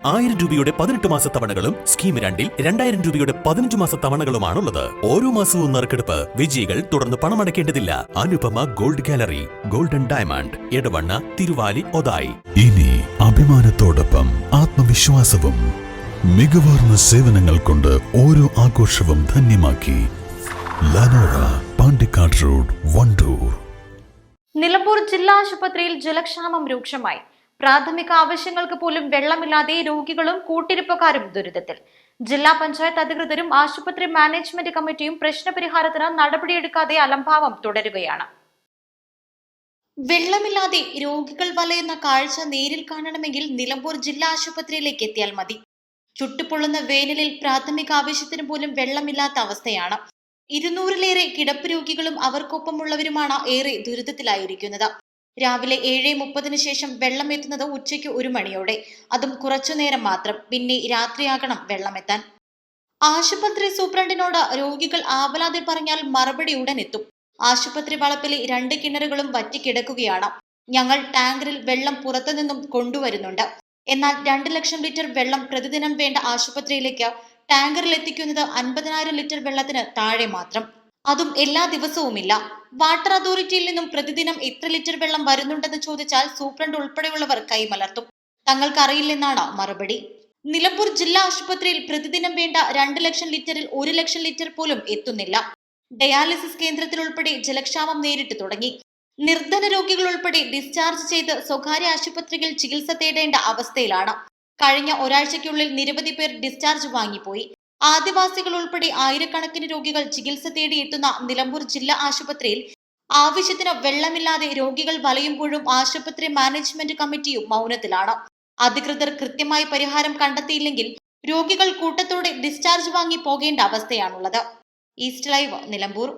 1000 രൂപയുടെ 18 മാസ തവണകളും സ്കീം 2-ൽ 2000 രൂപയുടെ 15 മാസ തവണകളുമാണുള്ളത്. ഓരോ മാസവും നറുക്കെടുപ്പ്. വിജയികൾ തുടർന്ന് പണമടയ്ക്കേണ്ടതില്ല. Anupama gold gallery, golden diamond, Edavanna, Thiruvali, Othayi. ഇനി അഭിമാനത്തോടൊപ്പം ആത്മവിശ്വാസവും. മികവാർന്ന സേവനങ്ങൾ കൊണ്ട് ഓരോ ആഘോഷവും ധന്യമാക്കി. ലനോറ, പാണ്ടിക്കാട് റോഡ്, വണ്ടൂർ. നിലമ്പൂർ ജില്ലാ ആശുപത്രിയിൽ ജലക്ഷാമം രൂക്ഷമായി. പ്രാഥമിക ആവശ്യങ്ങൾക്ക് പോലും വെള്ളമില്ലാതെ രോഗികളും കൂട്ടിരിപ്പുകാരും ദുരിതത്തിൽ. ജില്ലാ പഞ്ചായത്ത് അധികൃതരും ആശുപത്രി മാനേജ്മെന്റ് കമ്മിറ്റിയും പ്രശ്നപരിഹാരത്തിന് നടപടിയെടുക്കാതെ അലംഭാവം തുടരുകയാണ്. വെള്ളമില്ലാതെ രോഗികൾ വലയുന്ന കാഴ്ച നേരിൽ കാണണമെങ്കിൽ നിലമ്പൂർ ജില്ലാ ആശുപത്രിയിലേക്ക് എത്തിയാൽ മതി. ചുട്ടുപൊള്ളുന്ന വേനലിൽ പ്രാഥമിക ആവശ്യത്തിന് പോലും വെള്ളമില്ലാത്ത അവസ്ഥയാണ്. 200-ലേറെ കിടപ്പ് രോഗികളും അവർക്കൊപ്പമുള്ളവരുമാണ് ഏറെ ദുരിതത്തിലായിരിക്കുന്നത്. രാവിലെ 7:30 ശേഷം വെള്ളം എത്തുന്നത് ഉച്ചയ്ക്ക് 1 മണിയോടെ. അതും കുറച്ചുനേരം മാത്രം. പിന്നെ രാത്രിയാകണം വെള്ളമെത്താൻ. ആശുപത്രി സൂപ്രണ്ടിനോട് രോഗികൾ ആവലാതെ പറഞ്ഞാൽ മറുപടി ഉടൻ എത്തും. ആശുപത്രി വളപ്പിലെ 2 കിണറുകളും വറ്റിക്കിടക്കുകയാണ്. ഞങ്ങൾ ടാങ്കറിൽ വെള്ളം പുറത്തുനിന്നും കൊണ്ടുവരുന്നുണ്ട്. എന്നാൽ 2 ലക്ഷം ലിറ്റർ വെള്ളം പ്രതിദിനം വേണ്ട ആശുപത്രിയിലേക്ക് ടാങ്കറിൽ എത്തിക്കുന്നത് 50,000 ലിറ്റർ വെള്ളത്തിന് താഴെ മാത്രം. അതും എല്ലാ ദിവസവുമില്ല. വാട്ടർ അതോറിറ്റിയിൽ നിന്നും പ്രതിദിനം എത്ര ലിറ്റർ വെള്ളം വരുന്നുണ്ടെന്ന് ചോദിച്ചാൽ സൂപ്രണ്ട് ഉൾപ്പെടെയുള്ളവർ കൈമലർത്തും. തങ്ങൾക്കറിയില്ലെന്നാണ് മറുപടി. നിലമ്പൂർ ജില്ലാ ആശുപത്രിയിൽ പ്രതിദിനം വേണ്ട 2 ലക്ഷം ലിറ്ററിൽ 1 ലക്ഷം ലിറ്റർ പോലും എത്തുന്നില്ല. ഡയാലിസിസ് കേന്ദ്രത്തിൽ ഉൾപ്പെടെ ജലക്ഷാമം നേരിട്ട് തുടങ്ങി. നിർധന രോഗികൾ ഉൾപ്പെടെ ഡിസ്ചാർജ് ചെയ്ത് സ്വകാര്യ ആശുപത്രിയിൽ ചികിത്സ തേടേണ്ട അവസ്ഥയിലാണ്. കഴിഞ്ഞ ഒരാഴ്ചയ്ക്കുള്ളിൽ നിരവധി പേർ ഡിസ്ചാർജ് വാങ്ങിപ്പോയി. ആദിവാസികൾ ഉൾപ്പെടെ ആയിരക്കണക്കിന് രോഗികൾ ചികിത്സ തേടി എത്തുന്ന നിലമ്പൂർ ജില്ലാ ആശുപത്രിയിൽ ആവശ്യത്തിന് വെള്ളമില്ലാതെ രോഗികൾ വലയുമ്പോഴും ആശുപത്രി മാനേജ്മെന്റ് കമ്മിറ്റിയും മൗനത്തിലാണ്. അധികൃതർ കൃത്യമായി പരിഹാരം കണ്ടെത്തിയില്ലെങ്കിൽ രോഗികൾ കൂട്ടത്തോടെ ഡിസ്ചാർജ് വാങ്ങി പോകേണ്ട അവസ്ഥയാണുള്ളത്. East live, Nilambur.